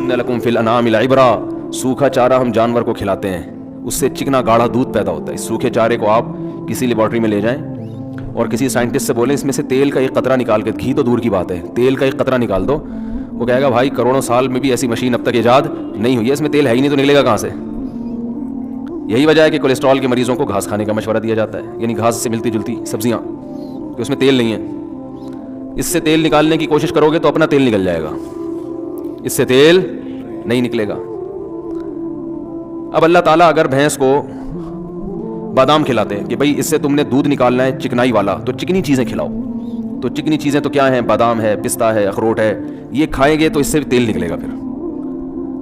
ان لکم فی الانعام لعبرا، سوکھا چارہ ہم جانور کو کھلاتے ہیں، اس سے چکنا گاڑھا دودھ پیدا ہوتا ہے. اس سوکھے چارے کو آپ کسی لیبارٹری میں لے جائیں اور کسی سائنٹسٹ سے بولیں اس میں سے تیل کا ایک قطرہ نکال کے، گھی تو دور کی بات ہے، تیل کا ایک قطرہ نکال دو، وہ کہے گا بھائی کروڑوں سال میں بھی ایسی مشین اب تک ایجاد نہیں ہوئی ہے، اس میں تیل ہے ہی نہیں تو نکلے گا کہاں سے. یہی وجہ ہے کہ کولیسٹرول کے مریضوں کو گھاس کھانے کا مشورہ دیا جاتا ہے، یعنی گھاس سے ملتی جلتی سبزیاں کہ اس میں تیل نہیں ہے. اس سے تیل نکالنے کی کوشش کرو گے تو اپنا تیل نکل جائے گا، اس سے تیل نہیں نکلے گا. اب اللہ تعالیٰ اگر بھینس کو بادام کھلاتے ہیں کہ بھائی اس سے تم نے دودھ نکالنا ہے چکنائی والا تو چکنی چیزیں کھلاؤ، تو چکنی چیزیں تو کیا ہیں؟ بادام ہے، پستہ ہے، اخروٹ ہے، یہ کھائیں گے تو اس سے تیل نکلے گا. پھر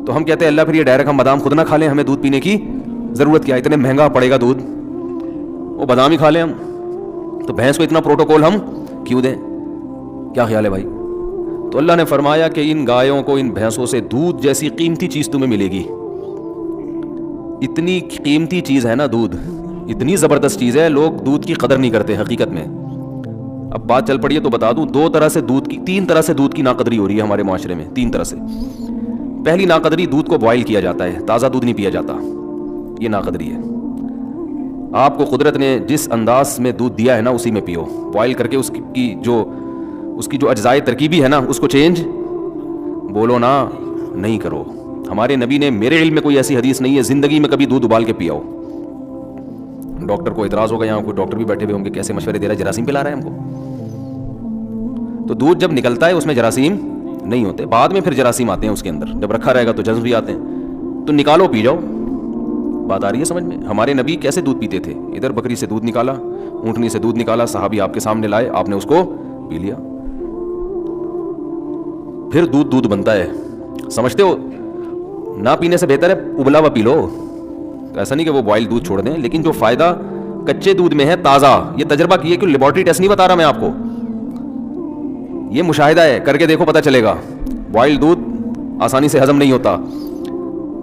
تو ہم کہتے ہیں اللہ پھر یہ ڈائریکٹ ہم بادام خود نہ کھا لیں، ہمیں دودھ پینے کی ضرورت کیا ہے؟ اتنے مہنگا پڑے گا دودھ، وہ بادام ہی کھا لیں ہم. تو بھینس کو اتنا پروٹوکول ہم کیوں دیں؟ کیا خیال ہے بھائی؟ تو اللہ نے فرمایا کہ ان گایوں کو، ان بھینسوں سے دودھ جیسی قیمتی چیز تمہیں ملے گی. اتنی قیمتی چیز ہے نا دودھ، اتنی زبردست چیز ہے، لوگ دودھ کی قدر نہیں کرتے حقیقت میں. اب بات چل پڑی ہے تو بتا دوں، تین طرح سے دودھ کی ناقدری ہو رہی ہے ہمارے معاشرے میں، 3 طرح سے. پہلی ناقدری، دودھ کو بوائل کیا جاتا ہے، تازہ دودھ نہیں پیا جاتا، یہ ناقدری ہے. آپ کو قدرت نے جس انداز میں دودھ دیا ہے نا اسی میں پیو، بوائل کر کے اس کی جو اجزائے ترکیبی ہے نا اس کو چینج بولو نا نہیں کرو. ہمارے نبی نے، میرے علم میں کوئی ایسی حدیث نہیں ہے زندگی میں کبھی دودھ ابال کے پیا ہو. ڈاکٹر کو اعتراض ہوگا، یہاں کوئی ڈاکٹر بھی بیٹھے ہوئے ہوں گے، کیسے مشورے دے رہا ہے، جراثیم پلا رہا ہے ہم کو. تو دودھ جب نکلتا ہے اس میں جراثیم نہیں ہوتے، بعد میں پھر جراثیم آتے ہیں اس کے اندر، جب رکھا رہے گا تو جرم بھی آتے ہیں. تو نکالو پی جاؤ. بات آ رہی ہے سمجھ میں؟ ہمارے نبی کیسے دودھ پیتے تھے؟ ادھر بکری سے دودھ نکالا، اونٹنی سے دودھ نکالا، صحابی آپ کے سامنے لائے، آپ نے اس کو پی لیا. پھر دودھ بنتا ہے، سمجھتے ہو؟ نہ پینے سے بہتر ہے ابلا ہوا پی لو. ایسا نہیں کہ وہ بوائل دودھ چھوڑ دیں، لیکن جو فائدہ کچے دودھ میں ہے تازہ، یہ تجربہ کیے کہ لیبارٹری ٹیسٹ نہیں بتا رہا میں آپ کو، یہ مشاہدہ ہے، کر کے دیکھو پتہ چلے گا. بوائل دودھ آسانی سے ہضم نہیں ہوتا،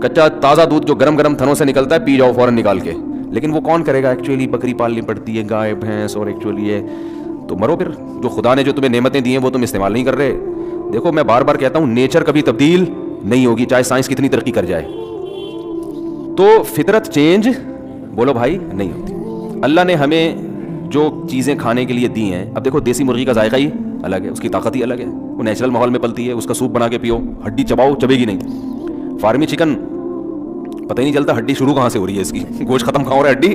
کچا تازہ دودھ جو گرم گرم تھنوں سے نکلتا ہے پی جاؤ فوراً نکال کے. لیکن وہ کون کرے گا؟ ایکچولی بکری پالنی پڑتی ہے، گائے بھینس، اور ایکچولی یہ تو مرو پھر. جو خدا نے جو تمہیں نعمتیں دی ہیں وہ تم استعمال نہیں کر رہے. دیکھو میں بار بار کہتا ہوں، نیچر کبھی تبدیل نہیں ہوگی چاہے سائنس کتنی ترقی کر جائے. تو فطرت چینج بولو بھائی نہیں ہوتی. اللہ نے ہمیں جو چیزیں کھانے کے لیے دی ہیں، اب دیکھو دیسی مرغی کا ذائقہ ہی الگ ہے، اس کی طاقت ہی الگ ہے، وہ نیچرل ماحول میں پلتی ہے، اس کا سوپ بنا کے پیو، ہڈی چباؤ چبے گی نہیں. فارمی چکن پتہ ہی نہیں چلتا ہڈی شروع کہاں سے ہو رہی ہے، اس کی گوشت ختم کہاں ہو رہا ہے، ہڈی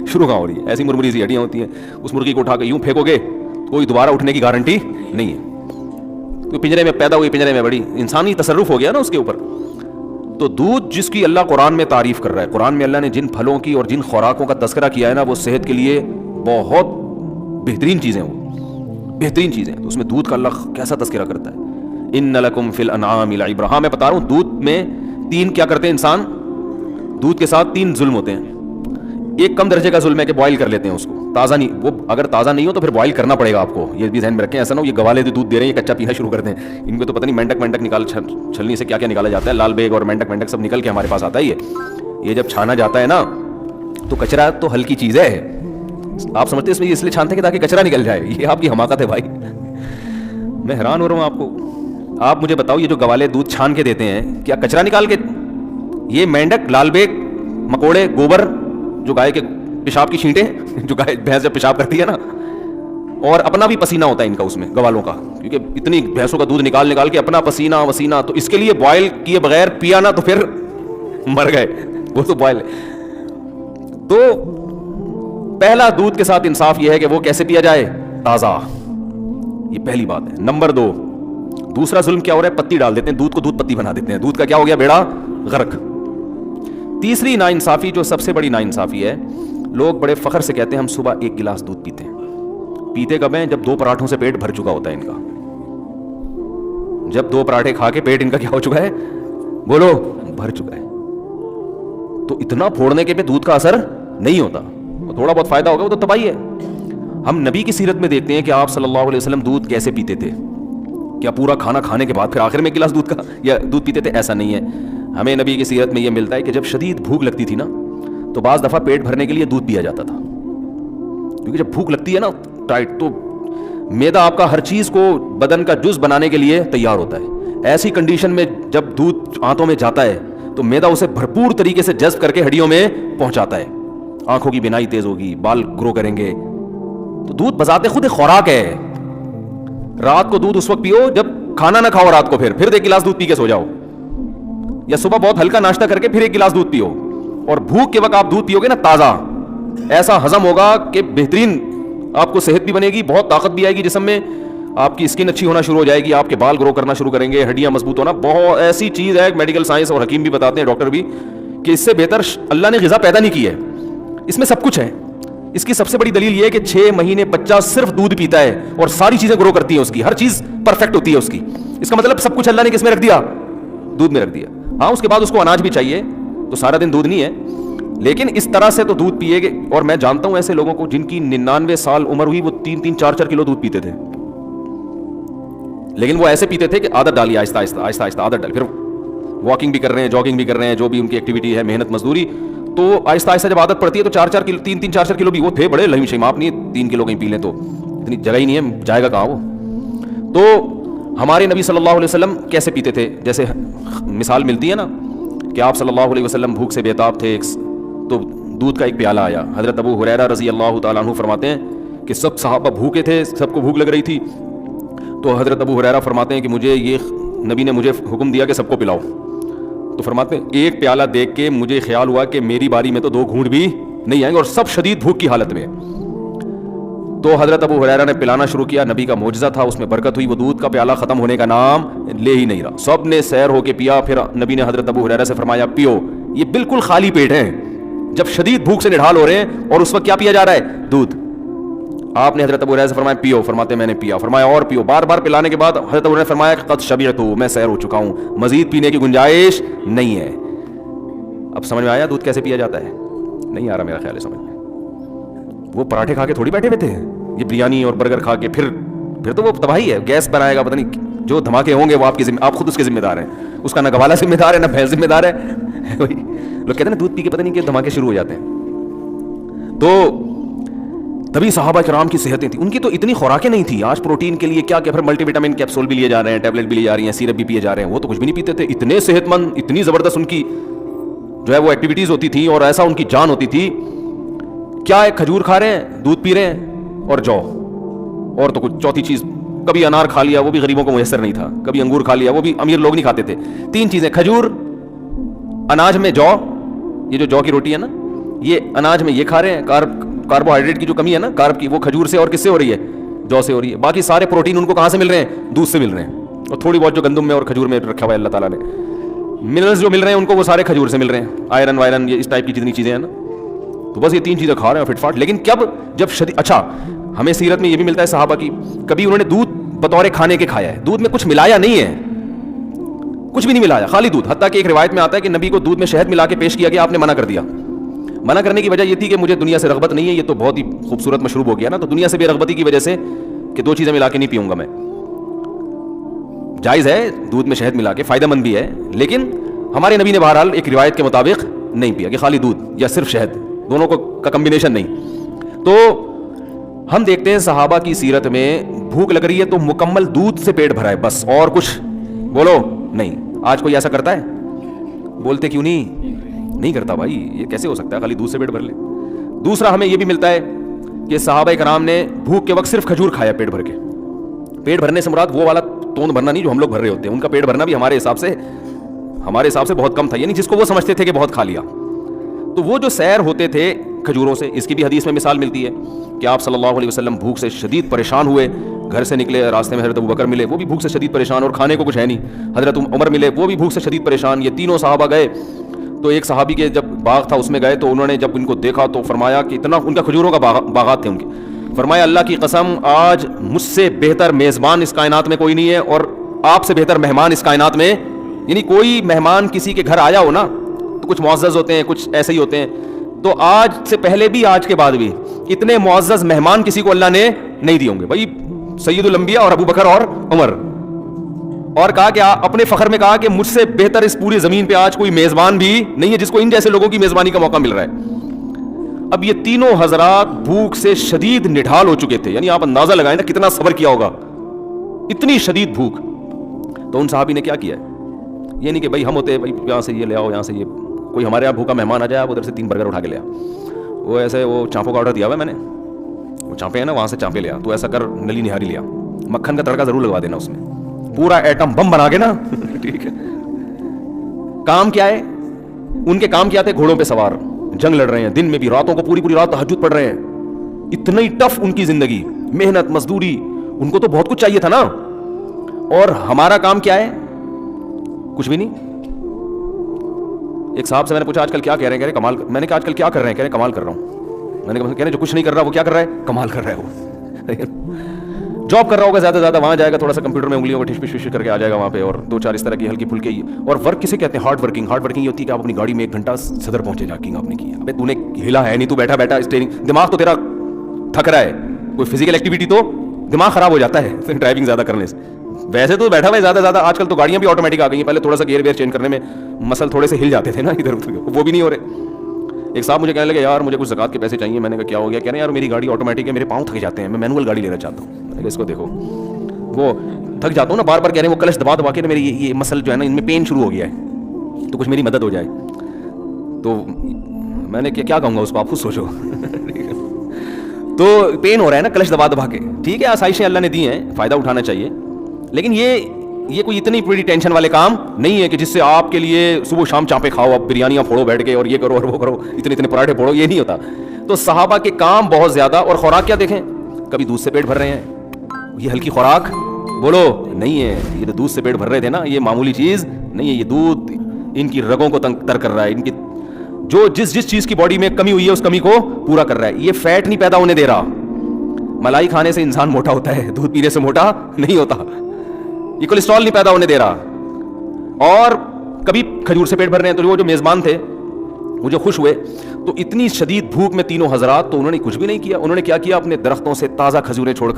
شروع کہاں ہو رہی ہے. ایسی مرمری سی ہڈیاں ہوتی ہیں، اس مرغی کو اٹھا کے یوں پھینکو گے کوئی دوبارہ اٹھنے کی گارنٹی نہیں ہے. تو پنجرے میں پیدا ہوئی، پنجرے میں بڑی، انسانی تصرف ہو گیا نا اس کے اوپر. تو دودھ جس کی اللہ قرآن میں تعریف کر رہا ہے، قرآن میں اللہ نے جن پھلوں کی اور جن خوراکوں کا تذکرہ کیا ہے نا وہ صحت کے لیے بہت بہترین چیزیں، وہ بہترین چیزیں. تو اس میں دودھ کا اللہ کیسا تذکرہ کرتا ہے، ان لکم فی الانعام لعبرا. ہاں میں بتا رہا ہوں دودھ میں 3 کیا کرتے ہیں انسان، دودھ کے ساتھ 3 ظلم ہوتے ہیں. ایک کم درجے کا ظلم ہے کہ بوائل کر لیتے ہیں اس کو، تازہ نہیں، وہ اگر تازہ نہیں ہو تو پھر بوائل کرنا پڑے گا آپ کو، یہ بھی ذہن میں رکھیں. ایسا نہ ہو یہ گوالے دودھ دے رہے ہیں یہ کچا پینا شروع کر دیں، ان کو تو پتہ نہیں مینڈک نکال چھلنی سے کیا کیا نکالا جاتا ہے، لال بیگ اور مینڈک سب نکل کے ہمارے پاس آتا ہے. یہ جب چھانا جاتا ہے نا تو کچرا تو ہلکی چیز ہے، آپ سمجھتے ہیں اس لیے چھانتے ہیں کہ تاکہ کچرا نکل جائے. یہ آپ کی حماقت ہے بھائی، میں حیران ہو رہا ہوں آپ کو. آپ مجھے بتاؤ یہ جو گوالے دودھ چھان کے دیتے ہیں کیا کچرا نکال کے؟ یہ مینڈک، لال بیگ، مکوڑے، گوبر، جو گائے کے پیشاب کی چھینٹیں، جو گائے بھینس جب پیشاب کرتی ہے نا، اور اپنا بھی پسینہ ہوتا ہے ان کا اس میں گوالوں کا، کیونکہ اتنی بھینسوں کا دودھ نکال کے اپنا پسینہ وسینہ، تو اس کے لیے بوائل کیے بغیر پیا نا تو پھر مر گئے، وہ تو بوائل ہے. تو پہلا دودھ کے ساتھ انصاف یہ ہے کہ وہ کیسے پیا جائے، تازہ، یہ پہلی بات ہے. نمبر 2، دوسرا ظلم کیا ہو رہا ہے، پتی ڈال دیتے ہیں دودھ کو، دودھ پتی بنا دیتے ہیں، دودھ کا کیا ہو گیا، بیڑا غرق. تیسری ناانصافی جو سب سے بڑی ناانصافی ہے، لوگ بڑے فخر سے کہتے ہیں ہم صبح 1 گلاس دودھ پیتے ہیں. پیتے کب ہیں؟ جب 2 پراٹھوں سے پیٹ بھر چکا ہوتا ہے ان کا. جب 2 پراٹھے کھا کے پیٹ ان کا کیا ہو چکا ہے، بولو، بھر چکا ہے. تو اتنا پھوڑنے کے پہ دودھ کا اثر نہیں ہوتا، تھوڑا بہت فائدہ ہوگا وہ تو تباہی ہے. ہم نبی کی سیرت میں دیکھتے ہیں کہ آپ صلی اللہ علیہ وسلم دودھ کیسے پیتے تھے. کیا پورا کھانا کھانے کے بعد پھر آخر میں 1 گلاس دودھ کا یا دودھ پیتے تھے؟ ایسا نہیں ہے. ہمیں نبی کی سیرت میں یہ ملتا ہے کہ جب شدید بھوک لگتی تھی نا تو بعض دفعہ پیٹ بھرنے کے لیے دودھ پیا جاتا تھا، کیونکہ جب بھوک لگتی ہے نا ٹائٹ، تو معدہ آپ کا ہر چیز کو بدن کا جز بنانے کے لیے تیار ہوتا ہے، ایسی کنڈیشن میں جب دودھ آنتوں میں جاتا ہے تو میدا اسے بھرپور طریقے سے جذب کر کے ہڈیوں میں پہنچاتا ہے. آنکھوں کی بینائی تیز ہوگی, بال گرو کریں گے. تو دودھ بذات خود ایک خوراک ہے. رات کو دودھ اس وقت پیو جب کھانا نہ کھاؤ, رات کو پھر 1 گلاس دودھ پی کے سو جاؤ, یا صبح بہت ہلکا ناشتہ کر کے پھر 1 گلاس دودھ پیو. اور بھوک کے وقت آپ دودھ پیو گے نا تازہ, ایسا ہضم ہوگا کہ بہترین آپ کو صحت بھی بنے گی, بہت طاقت بھی آئے گی جسم میں, آپ کی اسکن اچھی ہونا شروع ہو جائے گی, آپ کے بال گرو کرنا شروع کریں گے, ہڈیاں مضبوط ہونا. بہت ایسی چیز ہے, میڈیکل سائنس اور حکیم بھی بتاتے ہیں, ڈاکٹر بھی, کہ اس سے بہتر اللہ نے غذا پیدا نہیں کی ہے. اس میں سب کچھ ہے. اس کی سب سے بڑی دلیل یہ ہے کہ 6 مہینے بچہ صرف دودھ پیتا ہے اور ساری چیزیں گرو کرتی ہیں, اس کی ہر چیز پرفیکٹ ہوتی ہے اس کی. اس کا مطلب سب کچھ اللہ نے کس میں رکھ دیا؟ دودھ میں رکھ دیا. ہاں اس کے بعد اس کو اناج بھی چاہیے, تو سارا دن دودھ نہیں ہے, لیکن اس طرح سے تو دودھ پیے گے. اور میں جانتا ہوں ایسے لوگوں کو جن کی 99 سال عمر ہوئی, وہ 3-3 4-4 کلو دودھ پیتے تھے, لیکن وہ ایسے پیتے تھے کہ عادت ڈالی, آہستہ آہستہ عادت ڈالی. پھر واکنگ بھی کر رہے ہیں, جاگنگ بھی کر رہے ہیں, جو بھی ان کی ایکٹیویٹی ہے, محنت مزدوری, تو آہستہ آہستہ جب عادت پڑتی ہے تو 3-4 کلو بھی. وہ تھے بڑے لہیم شیم, آپ نہیں 3 کلو کہیں پی لیں تو اتنی جگہ ہی نہیں ہے, جائے گا کہاں وہ. تو ہمارے نبی صلی اللہ علیہ وسلم کیسے پیتے تھے؟ جیسے مثال ملتی ہے نا کہ آپ صلی اللہ علیہ وسلم بھوک سے بےتاب تھے, تو دودھ کا ایک پیالہ آیا. حضرت ابو ہریرہ رضی اللہ تعالیٰ عنہ فرماتے ہیں کہ سب صحابہ بھوکے تھے, سب کو بھوک لگ رہی تھی. تو حضرت ابو ہریرہ فرماتے ہیں کہ نبی نے مجھے حکم دیا کہ سب کو پلاؤ. تو فرماتے ہیں ایک پیالہ دیکھ کے مجھے خیال ہوا کہ میری باری میں تو 2 گھونٹ بھی نہیں آئیں گے, اور سب شدید بھوک کی حالت میں. تو حضرت ابو ہریرہ نے پلانا شروع کیا. نبی کا معجزہ تھا, اس میں برکت ہوئی, وہ دودھ کا پیالہ ختم ہونے کا نام لے ہی نہیں رہا. سب نے سیر ہو کے پیا. پھر نبی نے حضرت ابو ہریرہ سے فرمایا پیو. یہ بالکل خالی پیٹ ہیں, جب شدید بھوک سے نڈھال ہو رہے ہیں, اور اس وقت کیا پیا جا رہا ہے؟ دودھ. آپ نے حضرت ابو ہریرہ سے فرمایا پیو, فرماتے میں نے پیا. فرمایا اور پیو. بار بار پلانے کے بعد حضرت ابو ہریرہ نے فرمایا کہ قد شبعت, میں سیر ہو چکا ہوں, مزید پینے کی گنجائش نہیں ہے. اب سمجھ میں آیا دودھ کیسے پیا جاتا ہے؟ نہیں آ رہا میرا خیال ہے سمجھ میں. وہ پراٹھے کھا کے تھوڑی بیٹھے ہوئے تھے, یہ بریانی اور برگر کھا کے پھر تو وہ تباہی ہے, گیس بنائے گا, پتہ نہیں جو دھماکے ہوں گے وہ آپ خود اس کے ذمہ دار ہیں. اس کا نہ گوالا ذمہ دار ہے نہ بھینس ذمہ دار ہے. لوگ کہتے ہیں نا دودھ پی کے پتہ نہیں کہ دھماکے شروع ہو جاتے ہیں. تو تبھی صحابہ کرام کی صحتیں تھیں. ان کی تو اتنی خوراکیں نہیں تھیں. آج پروٹین کے لیے کیا پھر ملٹی وٹامن کیپسول بھی لیے جا رہے ہیں, ٹیبلٹ بھی لی جا رہی ہیں, سیرپ بھی پیے جا رہے ہیں. وہ تو کچھ بھی نہیں پیتے تھے. اتنے صحت مند, اتنی زبردست ان کی جو ہے وہ ایکٹیویٹیز ہوتی تھی, اور ایسا ان کی جان ہوتی تھی. کیا ایک کھجور کھا رہے ہیں, دودھ پی رہے ہیں اور جو, اور تو کچھ چوتھی چیز, کبھی انار کھا لیا, وہ بھی غریبوں کو میسر نہیں تھا. کبھی انگور کھا لیا, وہ بھی امیر لوگ نہیں کھاتے تھے. 3 چیزیں, کھجور, اناج میں جو, یہ جو کی روٹی ہے نا, یہ اناج میں یہ کھا رہے ہیں. کاربوہائیڈریٹ کی جو کمی ہے نا, کارب کی, وہ کھجور سے اور کس سے ہو رہی ہے؟ جو سے ہو رہی ہے. باقی سارے پروٹین ان کو کہاں سے مل رہے ہیں؟ دودھ سے مل رہے ہیں. اور تھوڑی بہت جو گندم میں اور کھجور میں رکھا ہوا ہے اللہ تعالیٰ نے, منرلز جو مل رہے ہیں ان کو وہ سارے کھجور سے مل رہے ہیں. آئرن وائرن, یہ اس ٹائپ کی جتنی چیزیں ہیں نا, تو بس یہ 3 چیزیں کھا رہے ہیں فٹ فاٹ. لیکن جب شدید, اچھا ہمیں سیرت میں یہ بھی ملتا ہے صحابہ کی, کبھی انہوں نے دودھ بطور کھانے کے کھایا ہے. دودھ میں کچھ ملایا نہیں ہے, کچھ بھی نہیں ملایا, خالی دودھ. حتیٰ کہ ایک روایت میں آتا ہے کہ نبی کو دودھ میں شہد ملا کے پیش کیا گیا, آپ نے منع کر دیا. منع کرنے کی وجہ یہ تھی کہ مجھے دنیا سے رغبت نہیں ہے, یہ تو بہت ہی خوبصورت مشروب ہو گیا نا, تو دنیا سے بے رغبتی کی وجہ سے کہ 2 چیزیں ملا کے نہیں پیوں گا میں. جائز ہے دودھ میں شہد ملا کے, فائدہ مند بھی ہے, لیکن ہمارے نبی نے بہرحال ایک روایت کے مطابق نہیں پیا کہ خالی دودھ یا صرف شہد, دونوں کا کمبینیشن نہیں. تو ہم دیکھتے ہیں صحابہ کی سیرت میں بھوک لگ رہی ہے تو مکمل دودھ سے پیٹ بھرا ہے بس, اور کچھ بولو نہیں. آج کوئی ایسا کرتا ہے؟ بولتے کیوں نہیں کرتا بھائی, یہ کیسے ہو سکتا ہے خالی دودھ سے پیٹ بھر لے. دوسرا ہمیں یہ بھی ملتا ہے کہ صحابہ کرام نے بھوک کے وقت صرف کھجور کھایا پیٹ بھر کے. پیٹ بھرنے سے مراد وہ والا توند بھرنا نہیں جو ہم لوگ بھر رہے ہوتے ہیں. ان کا پیٹ بھرنا بھی ہمارے حساب سے بہت کم تھا, یعنی جس کو وہ سمجھتے تھے کہ بہت کھا لیا. تو وہ جو سیر ہوتے تھے کھجوروں سے, اس کی بھی حدیث میں مثال ملتی ہے کہ آپ صلی اللہ علیہ وسلم بھوک سے شدید پریشان ہوئے, گھر سے نکلے, راستے میں حضرت ابوبکر ملے, وہ بھی بھوک سے شدید پریشان اور کھانے کو کچھ ہے نہیں. حضرت عمر ملے, وہ بھی بھوک سے شدید پریشان. یہ تینوں صحابہ گئے, تو ایک صحابی کے جب باغ تھا اس میں گئے, تو انہوں نے جب ان کو دیکھا تو فرمایا کہ اتنا, ان کا کھجوروں کا باغات تھے ان کے, فرمایا اللہ کی قسم آج مجھ سے بہتر میزبان اس کائنات میں کوئی نہیں ہے, اور آپ سے بہتر مہمان اس کائنات میں, یعنی کوئی مہمان کسی کے گھر آیا ہو نا تو کچھ معزز ہوتے ہیں, کچھ ایسے ہی ہوتے ہیں. تو آج سے پہلے بھی, آج کے بعد بھی اتنے معزز مہمان کسی کو اللہ نے نہیں دیے ہوں گے بھائی. سید الانبیاء اور ابو بکر اور عمر, اور کہا کہ اپنے فخر میں کہا کہ مجھ سے بہتر اس پوری زمین پہ آج کوئی میزبان بھی نہیں ہے جس کو ان جیسے لوگوں کی میزبانی کا موقع مل رہا ہے. اب یہ تینوں حضرات بھوک سے شدید نڈھال ہو چکے تھے, یعنی آپ اندازہ لگائیں نا کتنا صبر کیا ہوگا, اتنی شدید بھوک. تو ان صحابی نے کیا کیا ہے, یہ نہیں کہ بھائی ہم ہوتے بھائی یہاں سے یہ لے آؤ, یہاں سے یہ کوئی ہمارے یہاں بھوکا مہمان آ جائے آپ ادھر سے 3 برگر اٹھا کے لے آ, وہ ایسے وہ چانپوں کا آرڈر دیا ہوا ہے میں نے, وہ چانپے ہیں نا وہاں سے چانپے لے آ, تو ایسا کر نلی نہاری لے آ, مکھن کا تڑکا ضرور لگوا دینا اس میں, پورا ایٹم بم بنا کے نا ٹھیک ہے. کام کیا ہے ان کے, کام کیا تھے گھوڑوں پہ سوار جنگ لڑ رہے ہیں, دن میں بھی راتوں کو پوری رات تہجد پڑھ رہے ہیں, اتنا ہی ٹف ان کی زندگی, محنت مزدوری, ان کو تو بہت کچھ چاہیے تھا نا. اور ہمارا کام کیا ہے, کچھ بھی نہیں. ایک صاحب سے میں نے پوچھا آج کل کیا کہہ رہے ہیں, کہہ رہے کمال, میں نے کہا آج کل کیا کر رہے ہیں, کہہ رہے کمال کر رہا ہوں. میں نے کہا جو کچھ نہیں کر رہا وہ کیا کر رہا ہے, کمال کر رہا ہے وہ. جاب کر رہا ہوگا زیادہ زیادہ, وہاں جائے گا تھوڑا سا کمپیوٹر میں انگلیوں کو ٹھش پش کر کے آ جائے گا وہاں پہ, اور 2-4 اس طرح کی ہلکی پھلکی. اور ورک کسے کہتے ہیں, ہارڈ ورکنگ. ہارڈ ورکنگ یہ ہوتی ہے کہ آپ اپنی گاڑی میں 1 گھنٹہ صدر پہنچے جا کے آپ نے کیا, ابے تو نے ہلا ہے نہیں, تو بیٹھا بیٹھا اسٹیئرنگ, دماغ تو تیرا تھک رہا ہے, کوئی فزیکل ایکٹیویٹی تو دماغ خراب ہو جاتا ہے ڈرائیونگ زیادہ کرنے سے. ویسے تو بیٹھا ہوا ہے زیادہ زیادہ, آج کل تو گاڑیاں بھی آٹومیٹک آ گئی ہیں, پہلے تھوڑا سا گیئر ویئر چینج کرنے میں مسل تھوڑے سے ہل جاتے تھے نا ادھر ادھر, وہ بھی نہیں ہو رہے. ایک صاحب مجھے کہنے لگے یار مجھے کچھ زکات کے پیسے چاہیے. میں نے کہا کیا ہو گیا, کہہ رہے ہیں یار میری گاڑی آٹومیٹک ہے, میرے پاؤں تھک جاتے ہیں, میں مینول گاڑی لینا چاہتا ہوں. میں نے کہا اس کو دیکھو, وہ تھک جاتا ہوں نا بار بار, کہہ رہے ہیں وہ کلچ دبا دبا کے نا میری یہ مسل جو ہے نا ان میں پین شروع ہو گیا ہے, تو کچھ میری مدد ہو جائے. تو میں نے کیا کہوں گا اس کو, آپ خود سوچو. تو پین ہو رہا ہے نا کلچ دبا دبا کے, ٹھیک ہے آسائشیں اللہ نے دی ہیں, فائدہ اٹھانا چاہیے, لیکن یہ کوئی اتنی بڑی ٹینشن والے کام نہیں ہے کہ جس سے آپ کے لیے صبح شام چانپے کھاؤ, آپ بریانیاں پھوڑو بیٹھ کے, اور یہ کرو اور وہ کرو, اتنے پراٹھے پھوڑو, یہ نہیں ہوتا. تو صحابہ کے کام بہت زیادہ, اور خوراک کیا دیکھیں, کبھی دودھ سے پیٹ بھر رہے ہیں, یہ ہلکی خوراک بولو نہیں ہے, یہ تو دودھ سے پیٹ بھر رہے تھے نا, یہ معمولی چیز نہیں ہے. یہ دودھ ان کی رگوں کو تر کر رہا ہے, ان کی جو جس چیز کی باڈی میں کمی ہوئی ہے اس کمی کو پورا کر رہا ہے. یہ فیٹ نہیں پیدا ہونے دے رہا. ملائی کھانے سے انسان موٹا ہوتا ہے, دودھ پینے سے موٹا نہیں ہوتا. یہ کولیسٹرول نہیں پیدا ہونے دے رہا. اور کبھی کھجور سے پیٹ بھر رہے ہیں, تو وہ جو میزبان تھے وہ جو خوش ہوئے, تو اتنی شدید بھوک میں تینوں حضرات, تو انہوں نے کچھ بھی نہیں کیا. انہوں نے کیا کیا, اپنے درختوں سے تازہ کھجوریں توڑ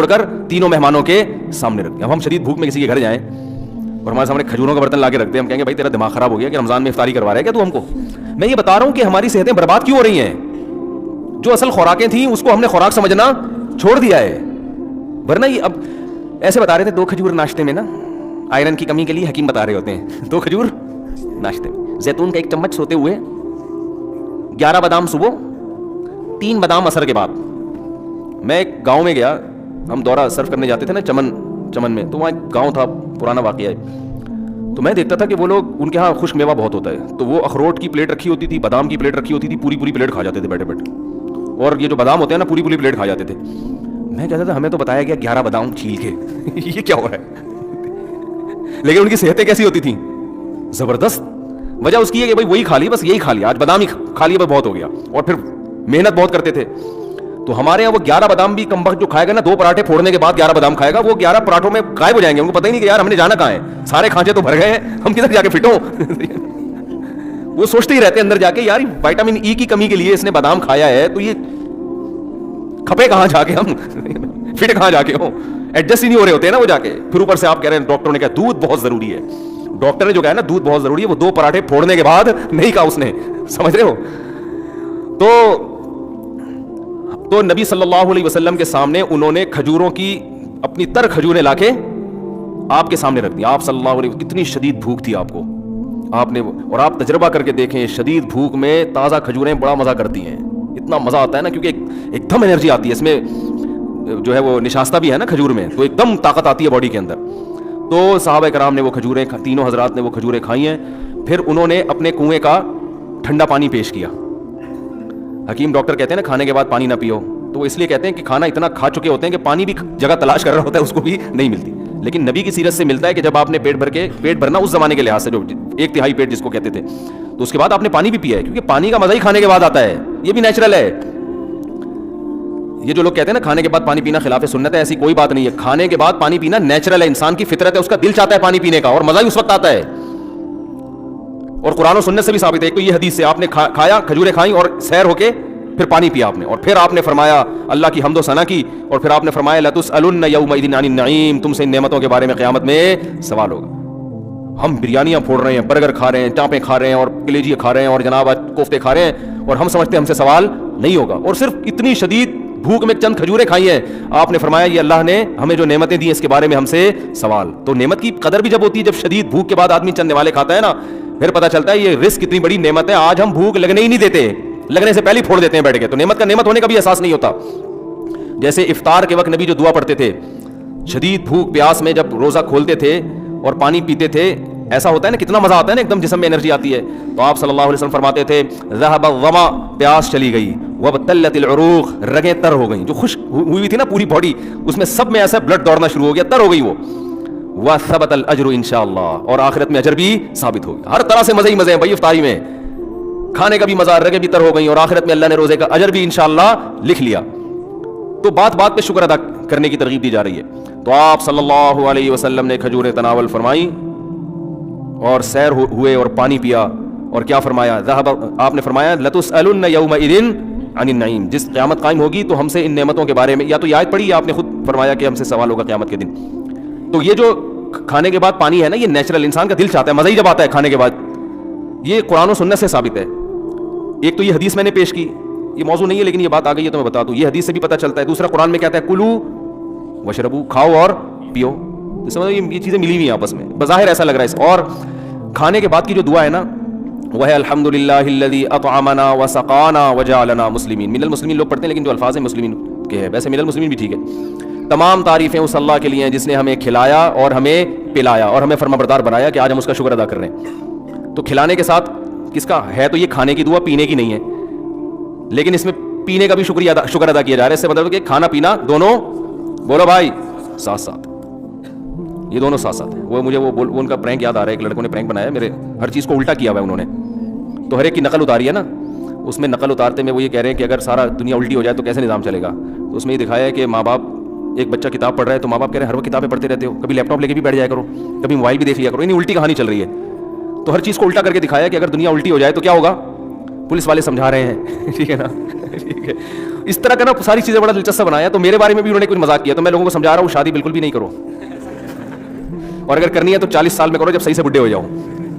کر تینوں مہمانوں کے سامنے رکھ دیا. اب ہم شدید بھوک میں کسی کے گھر جائیں اور ہمارے سامنے کھجوروں کا برتن لا کے رکھ دیں, ہم کہیں گے بھائی تیرا دماغ خراب ہو گیا کہ رمضان میں افطاری کروا رہا ہے کیا تو ہم کو. میں یہ بتا رہا ہوں کہ ہماری صحتیں برباد کیوں ہو رہی ہیں, جو اصل خوراکیں تھیں اس کو ہم نے خوراک سمجھنا چھوڑ دیا ہے. ورنہ یہ اب ایسے بتا رہے تھے 2 کھجور ناشتے میں نا, آئرن کی کمی کے لیے حکیم بتا رہے ہوتے ہیں, 2 کھجور ناشتے میں, زیتون کا 1 چمچ سوتے ہوئے, 11 بادام صبح, 3 بادام عصر کے بعد. میں ایک گاؤں میں گیا, ہم دورہ سرف کرنے جاتے تھے نا چمن میں, تو وہاں ایک گاؤں تھا, پرانا واقعہ ہے. تو میں دیکھتا تھا کہ وہ لوگ, ان کے ہاں خشک میوہ بہت ہوتا ہے, تو وہ اخروٹ کی پلیٹ رکھی ہوتی تھی, بادام کی پلیٹ رکھی ہوتی تھی, پوری پلیٹ کھا جاتے تھے بیٹھے بیٹھے. اور یہ جو بادام ہوتے ہیں نا پوری پلیٹ کھا جاتے تھے. میں کہتا تھا ہمیں تو بتایا گیا 11 بادام چھیل کے, یہ کیا ہو رہا ہے. لیکن ان کی صحتیں کیسی ہوتی تھیں, زبردست. وجہ اس کی ہے کہ بھائی وہی کھا لی, بس یہی کھا لیا, آج بادام ہی کھا لیا, بہت ہو گیا. اور پھر محنت بہت کرتے تھے. تو ہمارے یہاں وہ 11 بادام بھی کم وقت جو کھائے گا نا, 2 پراٹھے پھوڑنے کے بعد 11 بادام کھائے گا, وہ 11 پراٹھوں میں غائب ہو جائیں گے. ان کو پتہ ہی نہیں کہ یار ہم نے جانا کہاں ہے, سارے کھانچے تو بھر گئے ہیں, ہم کدھر جا کے فٹ ہوں. وہ سوچتے ہی رہتے ہیں اندر جا کے, یار وٹامن ای کی کمی کے لیے اس نے بادام کھایا ہے, تو یہ کھپے کہاں جا کے, ہم فٹ کہاں جا کے ہوں, ایڈجسٹ ہی نہیں ہو رہے ہوتے ہیں نا وہ جا کے. پھر اوپر سے آپ کہہ رہے ہیں ڈاکٹروں نے کہا دودھ بہت ضروری ہے. ڈاکٹر نے جو کہا نا دودھ بہت ضروری ہے, وہ 2 پراٹھے پھوڑنے کے بعد نہیں کہا اس نے, سمجھ رہے ہو. تو نبی صلی اللہ علیہ وسلم کے سامنے انہوں نے کھجوروں کی اپنی تر کھجوریں لا کے آپ کے سامنے رکھ دی. آپ صلی اللہ علیہ وسلم, کتنی شدید بھوک تھی آپ کو, آپ نے, اور آپ تجربہ کر کے دیکھیں, شدید بھوک میں تازہ کھجوریں بڑا مزہ کرتی ہیں. اتنا مزہ آتا ہے نا, کیونکہ ایک دم انرجی آتی ہے اس میں, جو ہے وہ نشاستہ بھی ہے نا کھجور میں, تو ایک دم طاقت آتی ہے باڈی کے اندر. تو صحابہ کرام نے وہ کھجوریں, تینوں حضرات نے وہ کھجوریں کھائی ہیں. پھر انہوں نے اپنے کنویں کا ٹھنڈا پانی پیش کیا. حکیم ڈاکٹر کہتے ہیں نا کھانے کے بعد پانی نہ پیو, تو وہ اس لیے کہتے ہیں کہ کھانا اتنا کھا چکے ہوتے ہیں کہ پانی بھی جگہ تلاش کر رہا ہوتا ہے, اس کو بھی نہیں ملتی. لیکن نبی کی سیرت سے ملتا ہے کہ جب آپ نے پیٹ بھرنا اس زمانے کے لحاظ سے, جو 1/3 پیٹ جس کو کہتے تھے, تو اس کے بعد آپ نے پانی بھی پیا ہے, کیونکہ پانی کا مزہ ہی کھانے کے بعد آتا ہے. یہ بھی نیچرل ہے. یہ جو لوگ کہتے ہیں نا کھانے کے بعد پانی پینا خلاف سنت ہے, ایسی کوئی بات نہیں ہے. کھانے کے بعد پانی پینا نیچرل ہے, انسان کی فطرت ہے, اس کا دل چاہتا ہے پانی پینے کا, اور مزہ ہی اس وقت آتا ہے. اور قرآن و سنت سے بھی ثابت ہے. تو یہ حدیث سے آپ نے کھایا, کھجوریں کھائیں اور سیر ہو کے پھر پانی پیا آپ نے, اور پھر آپ نے فرمایا اللہ کی حمد و ثنا کی, اور پھر آپ نے فرمایا لَتُسْأَلُنَّ يَوْمَئِذٍ عَنِ النَّعِيمِ, تم سے ان نعمتوں کے بارے میں قیامت میں سوال ہوگا. ہم بریانیاں پھوڑ رہے ہیں, برگر کھا رہے ہیں, چانپیں کھا رہے ہیں, اور کلیجی کھا رہے ہیں, اور جناب کوفتے کھا رہے ہیں, اور ہم سمجھتے ہیں ہم سے سوال نہیں ہوگا. اور صرف اتنی شدید بھوک میں چند کھجوریں کھائی ہیں, آپ نے فرمایا یہ اللہ نے ہمیں جو نعمتیں دی اس کے بارے میں ہم سے سوال. تو نعمت کی قدر بھی جب ہوتی ہے, جب شدید بھوک کے بعد آدمی چند نوالے کھاتا ہے نا, پھر پتہ چلتا ہے یہ رزق کتنی بڑی نعمت ہے. آج ہم بھوک لگنے ہی نہیں دیتے, لگنے سے پہلے ہی پھوڑ دیتے ہیں بیٹھ کے. تو نعمت کا نعمت ہونے کا بھی احساس نہیں ہوتا. جیسے افطار کے وقت نبی جو دعا پڑھتے تھے, شدید بھوک پیاس میں جب روزہ کھولتے تھے اور پانی پیتے تھے, ایسا ہوتا ہے نا, کتنا مزہ آتا ہے نا, ایک دم جسم میں انرجی آتی ہے. تو آپ صلی اللہ علیہ وسلم فرماتے تھے ذهب الظما, پیاس چلی گئی, وابتلت العروق, رگیں تر ہو گئیں, جو خشک ہوئی تھی نا پوری باڈی, اس میں سب میں ایسا بلڈ دوڑنا شروع ہو گیا, تر ہو گئی وہ. وثبت الاجر انشاءاللہ, اور آخرت میں اجر بھی ثابت ہو گیا. ہر طرح سے مزے ہی مزے ہیں بھائی افطاری میں, کھانے کا بھی مزہ, رگیں بھی تر ہو گئیں, اور آخرت میں اللہ نے روزے کا اجر بھی انشاءاللہ لکھ لیا. تو بات بات پہ شکر ادا کرنے کی ترغیب دی جا رہی ہے. تو آپ صلی اللہ علیہ وسلم نے کھجوریں تناول فرمائی اور سیر ہوئے اور پانی پیا, اور کیا فرمایا, آپ نے فرمایا لتسألن یومئذ عن النعیم, جس قیامت قائم ہوگی تو ہم سے ان نعمتوں کے بارے میں, یا تو یہ آیت پڑھی یا آپ نے خود فرمایا کہ ہم سے سوال ہوگا قیامت کے دن. تو یہ جو کھانے کے بعد پانی ہے نا, یہ نیچرل, انسان کا دل چاہتا ہے, مزہ ہی جب آتا ہے کھانے کے بعد. یہ قرآن و سنت سے ثابت ہے. ایک تو یہ حدیث میں نے پیش کی, یہ موضوع نہیں ہے لیکن یہ بات آ گئی ہے تو میں بتا دوں, یہ حدیث سے بھی پتہ چلتا ہے. دوسرا قرآن میں کہتا ہے کلو وشربو, کھاؤ اور پیو. یہ چیزیں ملی ہوئی ہیں آپس میں, بظاہر ایسا لگ رہا ہے. اور کھانے کے بعد کی جو دعا ہے نا, وہ ہے الحمدللہ الذی اطعمنا وسقانا وجعلنا مسلمین. من المسلمین لوگ پڑھتے ہیں لیکن جو الفاظ ہیں مسلمین کے ہیں, ویسے من المسلمین بھی ٹھیک ہے. تمام تعریفیں اس اللہ کے لیے ہیں جس نے ہمیں کھلایا اور ہمیں پلایا اور ہمیں فرمانبردار بنایا کہ آج ہم اس کا شکر ادا کر رہے ہیں. تو کھلانے کے ساتھ کس کا ہے, تو یہ کھانے کی دعا, پینے کی نہیں ہے, لیکن اس میں پینے کا بھی شکر ادا کیا جا رہا ہے. اس سے مطلب کہ کھانا پینا دونوں, بولو بھائی, ساتھ ساتھ, یہ دونوں ساتھ ساتھ ہیں. وہ مجھے وہ ان کا پرینک یاد آ رہا ہے, ایک لڑکوں نے پرینک بنایا میرے, ہر چیز کو الٹا کیا ہوا ہے انہوں نے. تو ہر ایک کی نقل اتاری ہے نا, اس میں نقل اتارتے میں وہ یہ کہہ رہے ہیں کہ اگر سارا دنیا الٹی ہو جائے تو کیسے نظام چلے گا. تو اس میں یہ دکھایا ہے کہ ماں باپ, ایک بچہ کتاب پڑھ رہا ہے تو ماں باپ کہہ رہے ہیں ہر وقت کتابیں پڑھتے رہتے ہو, کبھی لیپ ٹاپ لے کے بھی بیٹھ جایا کرو, کبھی موبائل بھی دیکھ لیا کرو, یعنی الٹی کہانی چل رہی ہے. تو ہر چیز کو الٹا کر کے دکھایا کہ اگر دنیا الٹی ہو جائے تو کیا ہوگا, پولیس والے سمجھا رہے ہیں, ٹھیک ہے نا, ٹھیک ہے. اس طرح کا نا ساری چیزیں بڑا دلچسپ بنایا. تو میرے بارے میں بھی انہوں نے کچھ مذاق کیا, تو میں لوگوں کو سمجھا رہا ہوں شادی بالکل بھی نہیں کرو, اور اگر کرنی ہے تو 40 سال میں کرو جب صحیح سے بڈھے ہو جاؤ.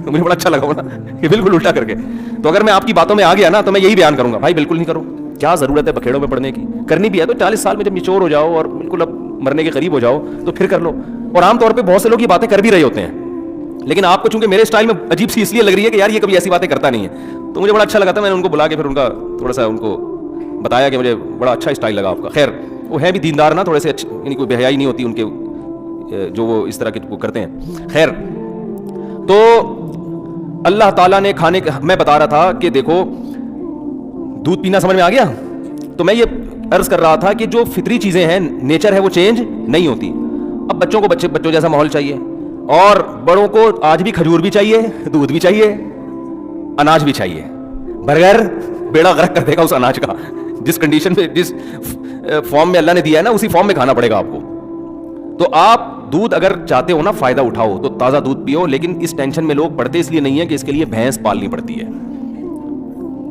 تو مجھے بڑا اچھا لگا نا کہ بالکل الٹا کر کے. تو اگر میں آپ کی باتوں میں آ گیا نا تو میں یہی بیان کروں گا, بھائی بالکل نہیں کرو, کیا ضرورت ہے بکھیڑوں میں پڑھنے کی, کرنی بھی ہے تو 40 سال میں جب میچور ہو جاؤ اور بالکل اب مرنے کے قریب ہو جاؤ تو پھر کر لو. اور عام طور پہ بہت سے لوگ یہ باتیں کر بھی رہے ہوتے ہیں, لیکن آپ کو چونکہ میرے اسٹائل میں عجیب سی اس لیے لگ رہی ہے کہ یار یہ کبھی ایسی باتیں کرتا نہیں ہے. تو مجھے بڑا اچھا لگا تھا, میں نے ان کو بلا کے پھر ان کا تھوڑا سا ان کو بتایا کہ مجھے بڑا اچھا اسٹائل لگا آپ کا. خیر وہ ہے بھی دیندار نا, تھوڑے سے اچھے, یعنی کوئی بے حیائی نہیں ہوتی ان کے جو وہ اس طرح کے وہ کرتے ہیں. خیر تو اللہ تعالیٰ نے کھانے کا, میں بتا رہا تھا کہ دیکھو دودھ پینا سمجھ میں آ گیا. تو میں یہ عرض کر رہا تھا کہ جو فطری چیزیں ہیں, نیچر ہے, وہ چینج نہیں ہوتی. اب بچوں کو بچوں جیسا ماحول چاہیے, اور بڑوں کو آج بھی کھجور بھی چاہیے, دودھ بھی چاہیے, اناج بھی چاہیے. برگر بیڑا غرق کر دے گا اس اناج کا, جس کنڈیشن میں, جس فارم میں اللہ نے دیا ہے نا, اسی فارم میں کھانا پڑے گا آپ کو. تو آپ دودھ اگر چاہتے ہو نا فائدہ اٹھاؤ تو تازہ دودھ پیو, لیکن اس ٹینشن میں لوگ پڑتے اس لیے نہیں ہے کہ اس کے لیے بھینس پالنی پڑتی ہے,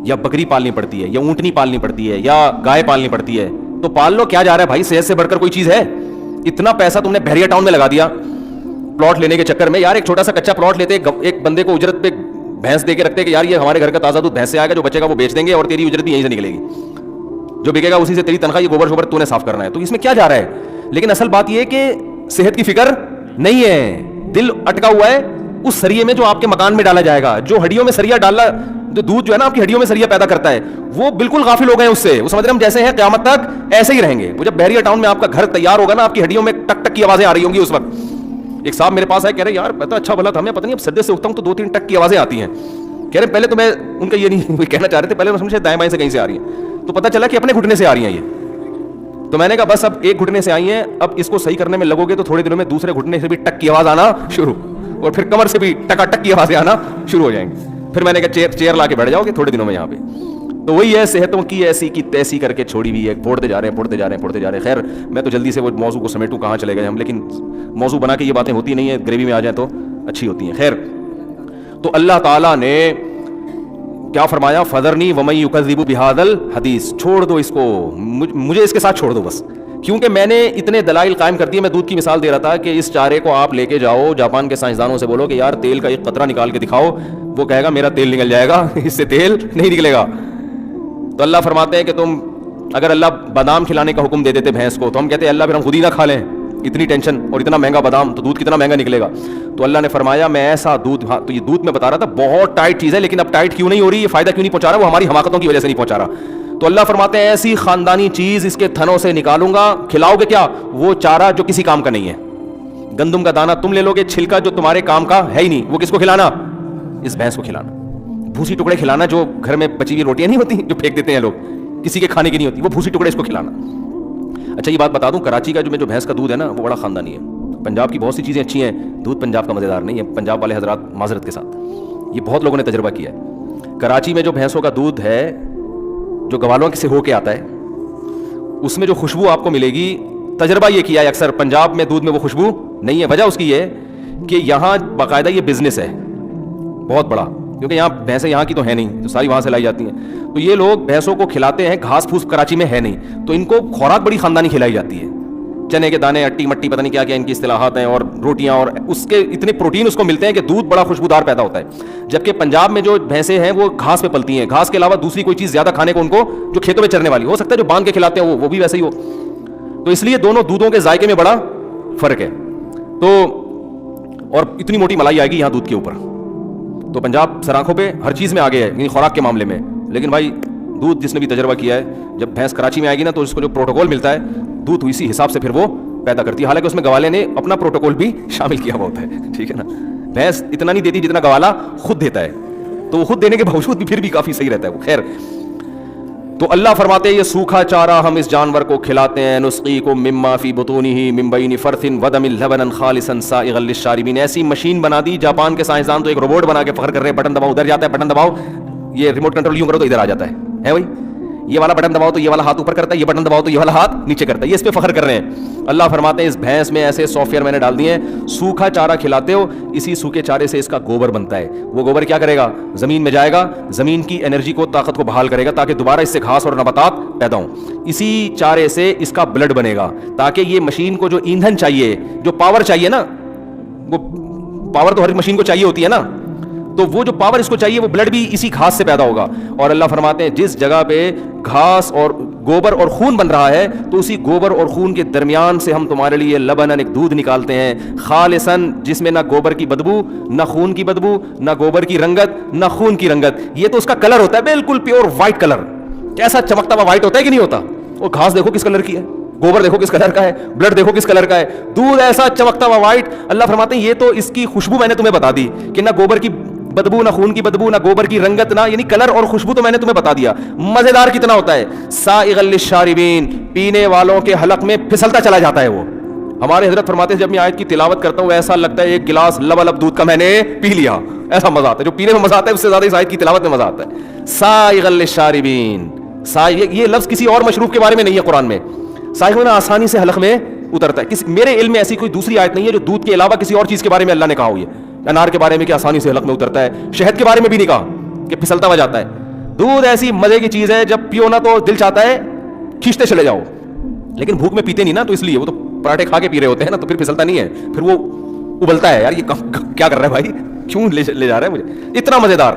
یا بکری پالنی پڑتی ہے, یا اونٹنی پالنی پڑتی ہے, یا گائے پالنی پڑتی ہے. تو پال لو, کیا جا رہا ہے بھائی, صحت سے بڑھ کر کوئی چیز ہے. اتنا پیسہ تم نے بحریہ ٹاؤن میں لگا دیا پلاٹ لینے کے چکر میں. یار ایک چھوٹا سا کچا پلاٹ لیتے, ایک بندے کو اجرت پہ بھینس دے کے رکھتے کہ یار یہ ہمارے گھر کا تازہ دودھ بھینس سے آئے گا, جو بچے گا وہ بیچ دیں گے اور تیری اجرت بھی یہیں سے نکلے گی, جو بکے گا اسی سے تیری تنخواہ, یہ گوبر شوبر تو نے صاف کرنا ہے. تو اس میں کیا جا رہا ہے, لیکن اصل بات یہ ہے کہ صحت کی فکر نہیں ہے. دل اٹکا ہوا ہے اس سریے میں جو آپ کے مکان میں ڈالا جائے گا, جو ہڈیوں میں سریا ڈالا, جو دودھ جو ہے نا آپ کی ہڈیوں میں سریا پیدا کرتا ہے, وہ بالکل غافل ہو گئے اس سے. وہ سمجھ رہے ہم جیسے ہیں قیامت تک ایسے ہی رہیں گے. وہ جب بحریہ ٹاؤن میں آپ کا گھر تیار ہوگا نا, آپ کی ہڈیوں میں ٹک ٹک کی آوازیں آ رہی ہوں گی اس وقت. ایک صاحب میرے پاس آئے, کہہ رہے یار پتا اچھا بھلا تھا, میں پتہ نہیں اب سجدے سے اٹھتا ہوں تو 2-3 ٹک کی آوازیں آتی ہیں. کہہ رہے پہلے تو میں ان کا یہ نہیں کہنا چاہ رہے تھے, پہلے میں سمجھے دائیں بائیں سے کہیں سے آ رہی ہیں, تو پتہ چلا کہ اپنے گھٹنے سے آ رہی ہیں یہ. تو میں نے کہا بس اب ایک گھٹنے سے آئی ہیں, اب اس کو صحیح کرنے میں لگو گے تو تھوڑے دنوں میں دوسرے گھٹنے سے بھی ٹک کی آواز آنا شروع, اور پھر کمر سے بھی ٹکا ٹک کی آوازیں آنا شروع ہو جائیں گی. پھر میں نے کہا چیئر لا کے بیٹھ جاؤ گے تھوڑے دنوں میں یہاں پہ. تو وہی ہے, صحتوں کی ایسی کی تیسی کر کے چھوڑی ہوئی ہے, پھوڑتے جا رہے ہیں. خیر میں تو جلدی سے وہ موضوع کو سمیٹوں, کہاں چلے گئے ہم, لیکن موضوع بنا کے یہ باتیں ہوتی نہیں ہیں, گریوی میں آ جائیں تو اچھی ہوتی ہیں. خیر تو اللہ تعالیٰ نے کیا فرمایا, فذرنی ومن یکذب بہذا الحدیث, چھوڑ دو اس کو, مجھے اس کے ساتھ چھوڑ دو بس, کیونکہ میں نے اتنے دلائل قائم کر دیے. میں دودھ کی مثال دے رہا تھا کہ اس چارے کو آپ لے کے جاؤ جاپان کے سائنسدانوں سے, بولو کہ یار تیل کا ایک قطرہ نکال کے دکھاؤ, وہ کہے گا میرا تیل نکل جائے گا, اس سے تیل نہیں نکلے گا. تو اللہ فرماتے ہیں کہ تم اگر اللہ بادام کھلانے کا حکم دے دیتے بھینس کو تو ہم کہتے ہیں اللہ پھر ہم خود ہی نہ کھا لیں, اتنی ٹینشن اور اتنا مہنگا بادام, تو دودھ کتنا مہنگا نکلے گا. تو اللہ نے فرمایا میں ایسا دودھ, ہاں تو یہ دودھ میں بتا رہا تھا بہت ٹائٹ چیز ہے, لیکن اب ٹائٹ کیوں نہیں ہو رہی, یہ فائدہ کیوں نہیں پہنچا رہا, وہ ہماری حماقتوں کی وجہ سے نہیں پہنچا رہا. تو اللہ فرماتے ہیں ایسی خاندانی چیز اس کے تھنوں سے نکالوں گا, کھلاؤ گے کیا, وہ چارہ جو کسی کام کا نہیں ہے. گندم کا دانہ تم لے لو گے, چھلکا جو تمہارے کام کا ہے ہی نہیں, وہ کس کو کھلانا, اس بھینس کو کھلانا. بھوسی ٹکڑے کھلانا, جو گھر میں بچی ہوئی روٹیاں نہیں ہوتی جو پھینک دیتے ہیں لوگ, کسی کے کھانے کی نہیں ہوتی, وہ بھوسی ٹکڑے اس کو کھلانا. اچھا یہ بات بتا دوں, کراچی کا جو بھینس کا دودھ ہے نا وہ بڑا خاندانی ہے. پنجاب کی بہت سی چیزیں اچھی ہیں, دودھ پنجاب کا مزیدار نہیں ہے. پنجاب والے حضرات معذرت کے ساتھ, یہ بہت لوگوں نے تجربہ کیا ہے. کراچی میں جو بھینسوں کا دودھ ہے جو گوالوں سے ہو کے آتا ہے, اس میں جو خوشبو آپ کو ملے گی, تجربہ یہ کیا ہے اکثر پنجاب میں دودھ میں وہ خوشبو نہیں ہے. وجہ اس کی یہ کہ یہاں باقاعدہ یہ بزنس ہے بہت بڑا, کیونکہ یہاں بھینسیں یہاں کی تو ہے نہیں, تو ساری وہاں سے لائی جاتی ہیں. تو یہ لوگ بھینسوں کو کھلاتے ہیں, گھاس پھوس کراچی میں ہے نہیں, تو ان کو خوراک بڑی خاندانی کھلائی جاتی ہے. چنے کے دانے, اٹی مٹی, پتہ نہیں کیا کیا ان کی اصطلاحات ہیں, اور روٹیاں, اور اس کے اتنے پروٹین اس کو ملتے ہیں کہ دودھ بڑا خوشبودار پیدا ہوتا ہے. جبکہ پنجاب میں جو بھینسیں ہیں وہ گھاس پہ پلتی ہیں, گھاس کے علاوہ دوسری کوئی چیز زیادہ کھانے کو ان کو جو کھیتوں میں چرنے والی ہو سکتا ہے, جو باندھ کے کھلاتے ہیں وہ بھی ویسے ہی ہو. تو اس لیے دونوں دودھوں کے ذائقے میں بڑا فرق ہے. تو اور اتنی موٹی ملائی آئے گی یہاں دودھ کے اوپر. تو پنجاب سرآنکھوں پہ ہر چیز میں آگے ہے, یعنی خوراک کے معاملے میں. لیکن بھائی دودھ جس نے بھی تجربہ کیا ہے, جب بھینس کراچی میں آئے گی نا تو اس کو جو پروٹوکول ملتا ہے دودھ اسی حساب سے پھر وہ پیدا کرتی ہے. حالانکہ اس میں گوالے نے اپنا پروٹوکول بھی شامل کیا ہوا ہوتا ہے, ٹھیک ہے نا. بھینس اتنا نہیں دیتی جتنا گوالا خود دیتا ہے, تو وہ خود دینے کے باوجود بھی پھر بھی کافی صحیح رہتا ہے وہ. خیر, تو اللہ فرماتے ہیں یہ سوکھا چارہ ہم اس جانور کو کھلاتے ہیں, نسقیکم مما فی بطونہ من بین فرث ودم لبنا خالصا سائغا للشاربین. ایسی مشین بنا دی جاپان کے سائنسدان, تو ایک روبوٹ بنا کے فخر کر رہے ہیں, بٹن دباؤ ادھر جاتا ہے, بٹن دباؤ یہ ریموٹ کنٹرول یوں کرو تو ادھر آ جاتا ہے بھائی, یہ والا بٹن دباؤ تو یہ والا ہاتھ اوپر کرتا ہے, یہ بٹن دباؤ تو یہ والا ہاتھ نیچے کرتا ہے. یہ اس پہ فخر کر رہے ہیں. اللہ فرماتے ہیں اس بھینس میں ایسے سافٹ ویئر میں نے ڈال دیے ہیں, سوکھا چارہ کھلاتے ہو, اسی سوکھے چارے سے اس کا گوبر بنتا ہے. وہ گوبر کیا کرے گا, زمین میں جائے گا, زمین کی انرجی کو, طاقت کو بحال کرے گا تاکہ دوبارہ اس سے گھاس اور نباتات پیدا ہوں. اسی چارے سے اس کا بلڈ بنے گا, تاکہ یہ مشین کو جو ایندھن چاہیے, جو پاور چاہیے نا, وہ پاور تو ہر مشین کو چاہیے ہوتی ہے نا, تو وہ جو پاور اس کو چاہیے وہ بلڈ بھی اسی گھاس سے پیدا ہوگا. اور اللہ فرماتے ہیں جس جگہ پہ گھاس اور گوبر اور خون بن رہا ہے, تو اسی گوبر اور خون کے درمیان سے ہم تمہارے لیے لبنن ایک دودھ نکالتے ہیں, خالصاً, جس میں نہ گوبر کی بدبو, نہ خون کی بدبو, نہ گوبر کی رنگت, نہ خون کی رنگت. یہ تو اس کا کلر ہوتا ہے بالکل پیور وائٹ کلر. کیسا چمکتا ہوا وائٹ ہوتا ہے کہ نہیں ہوتا. وہ گھاس دیکھو کس کلر کی ہے, گوبر دیکھو کس کلر کا ہے, بلڈ دیکھو کس کلر کا ہے, دودھ ایسا چمکتا ہوا وائٹ. اللہ فرماتے ہیں یہ تو اس کی خوشبو میں نے تمہیں بتا دی کہ نہ گوبر کی بدبو, نہ خون کی بدبو, نہ گوبر کی رنگت, نہ, یعنی کلر اور خوشبو تو میں نے تمہیں بتا دیا. مزیدار کتنا ہوتا ہے, سائغا للشاربین, پینے والوں کے حلق میں پھسلتا چلا جاتا ہے وہ. ہمارے حضرت فرماتے ہیں جب میں آیت کی تلاوت کرتا ہوں ایسا لگتا ہے ایک گلاس لبالب دودھ کا میں نے پی لیا, ایسا مزہ آتا ہے. جو پینے میں مزہ آتا ہے اس سے زیادہ اس آیت کی تلاوت میں مزہ آتا ہے. سائغا للشاربین, یہ لفظ کسی اور مشروب کے بارے میں نہیں ہے قرآن میں. سائغا آسانی سے حلق میں اترتا ہے. میرے علم میں ایسی کوئی دوسری آیت نہیں ہے جو دودھ کے علاوہ کسی اور چیز کے بارے میں اللہ نے کہا ہو. یہ انار کے بارے میں کہ آسانی سے حلق میں اترتا ہے, شہد کے بارے میں بھی نہیں کہا کہ پھسلتا ہوا جاتا ہے. دودھ ایسی مزے کی چیز ہے, جب پیو نا تو دل چاہتا ہے کھینچتے چلے جاؤ, لیکن بھوک میں پیتے نہیں نا, تو اس لیے وہ تو پراٹھے کھا کے پی رہے ہوتے ہیں نا, تو پھر پھسلتا نہیں ہے, پھر وہ ابلتا ہے. یار یہ کیا کر رہا ہے بھائی, کیوں لے جا رہا ہے مجھے, اتنا مزیدار.